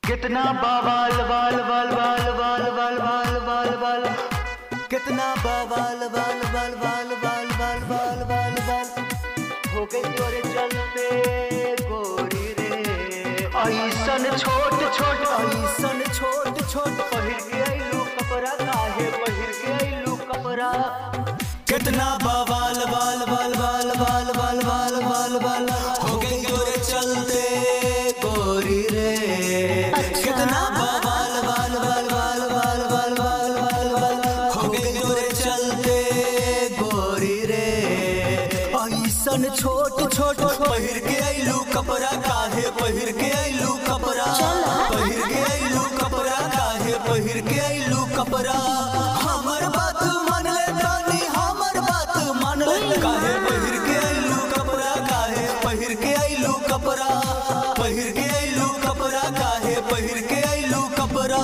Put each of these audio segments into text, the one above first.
कितना बवाल वाल वाल वाल वाल वाल वाल वाल वाल कितना बवाल वाल वाल वाल वाल वाल वाल वाल वाल हो गई तोरे चलते गोरी रे ऐसन छोट छोट पहिर के आइलू कपड़ा काहे पहिर के आइलू कपड़ा कितना बवाल वाल वाल वाल वाल वाल वाल वाल वाल हो गई तोरे चलते गोरी रे कितना बवाल वाल वाल वाल वाल वाल वाल वाल वाल हो गई तोरे चलते गोरी रे ऐसन छोट छोट पहिर के आइलू कपड़ा काहे पहिर के आइलू कपड़ा पहिर के आइलू कपड़ा काहे पहिर के आइलू कपड़ा हमर बात मान ले रानी हमर बात मान ले काहे पहिर के आइलू कपड़ा काहे पहिर के आइलू कपड़ा पहिर के आइलू कपड़ा काहे पहिर के आइलू कपड़ा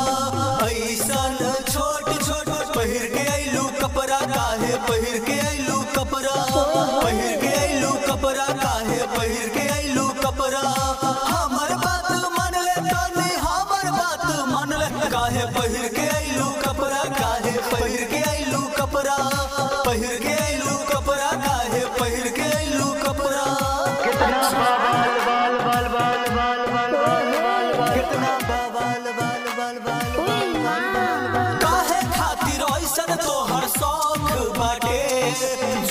ऐसन छोट छोट पहिर के आइलू कपड़ा काहे पहिर के आइलू कपड़ा पहिर के आइलू कपड़ा काहे पहिर के आइलू कपड़ा हमर बात मान ले रानी हमर बात मान ले काहे पहिर के आइलू कपड़ा काहे पहिर के आइलू कपड़ा पहिर के आइलू कपड़ा काहे पहिर के आइलू कपड़ा कितना बवाल वाल वाल वाल वाल वाल वाल वाल कितना बवाल वाल वाल वाल वाल वाल काहे खातिर ऐसन तोहर शौक बाटे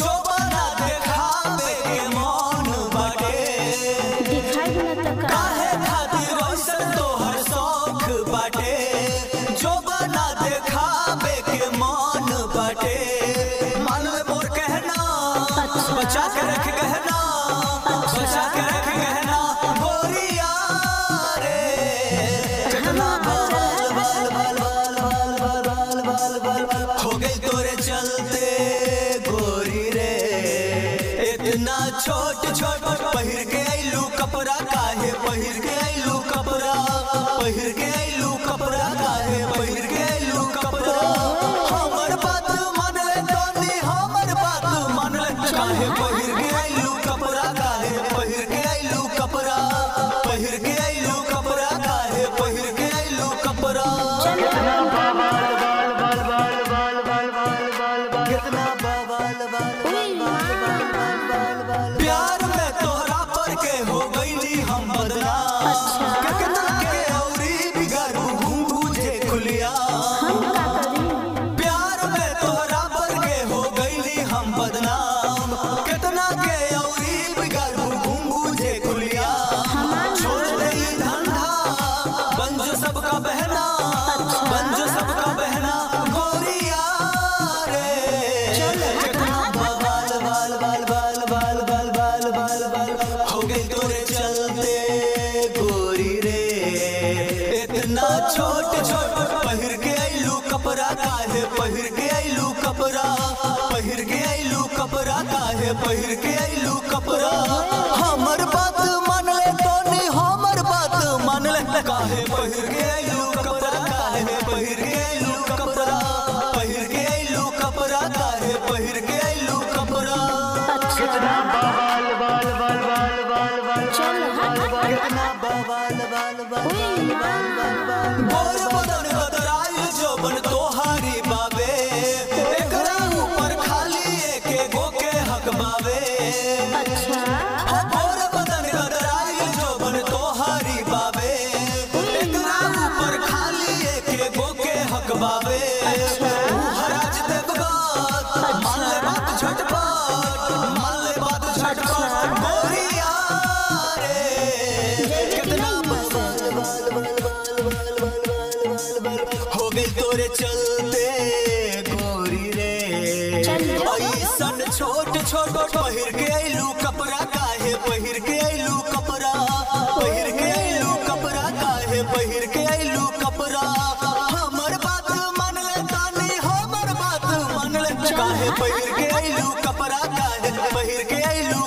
जो बना देखावे के मन बाटे काहे खातिर ऐसन तोहर शौक बाटे जो बना देखावे के मन बाटे मान ले मोर कहना बचा के रख गहना बचा के रख गहना गोरिया रे कितना बवाल वाल वाल वाल वाल वाल वाल वाल वाल हो गई तोरे चलते गोरी रे इतना छोट छोट पहिर के आइलू कपड़ा काहे पहिर के आइलू कपड़ा पहिर के आइलू कपड़ा काहे पहिर के आइलू कपड़ा हमर बात मान ले तोनी हमर बात मान ले काहे पहिर के आइलू कपड़ा काहे पहिर के आइलू कपड़ा पहिर के आइलू कपड़ा काहे पहिर के आइलू कपड़ा कितना बवाल वाल वाल वाल वाल वाल वाल वाल वाल कितना बवाल वाल वाल वाल वाल वाल वाल प्यार में तोहरा पर के हो गईली हम बदनाम कितना के औरी बिगर घूंघूजे खुलिया प्यार में तोहरा पर के हो गईली हम बदनाम कितना के औरी बिगर घूंघूजे खुलिया छोड़ दे धंधा बन जो सबका बहना बन जो सबका बहना गोरिया रे कितना बवाल वाल वाल वाल वाल वाल वाल वाल वाल हो गई तोरे चलते गोरी रे इतना छोट छोट पहिर के आइलू कपड़ा काहे पहिर के आइलू कपड़ा पहिर के आइलू कपड़ा काहे पहिर के आइलू कपड़ा हमर बात मान ले तोनी हमर बात मान ले काहे पहिर के आइलू कपड़ा काहे पहिर के आइलू कपड़ा पहिर के आइलू कपड़ा काहे पहिर के आइलू कपड़ा कितना बवाल वाल वाल वाल वाल वाल कितना बवाल वाल वाल वाल वाल बोल बदन बदराई जोबन तोहारी बाबे एकरा ऊपर खाली एके गो के हक बावे बोल बदन बदराई जोबन तोहारी बाबे एकरा ऊपर खाली एके गो के हक बावे हराज देवगत मान ले बात झटपट मान ले बात झटपट गोरिया रे कितना बवाल वाल वाल वाल वाल वाल वाल वाल हो गई तोरे चलते गोरी रे ऐसन छोट छोट पहिर के आइलू कपड़ा काहे पहिर के आइलू कपड़ा पहिर के आइलू कपड़ा काहे पहिर के आइलू कपड़ा हमर बात मान ले तानी हमर बात मान ले काहे पहिर के आइलू कपड़ा काहे पहिर के आइलू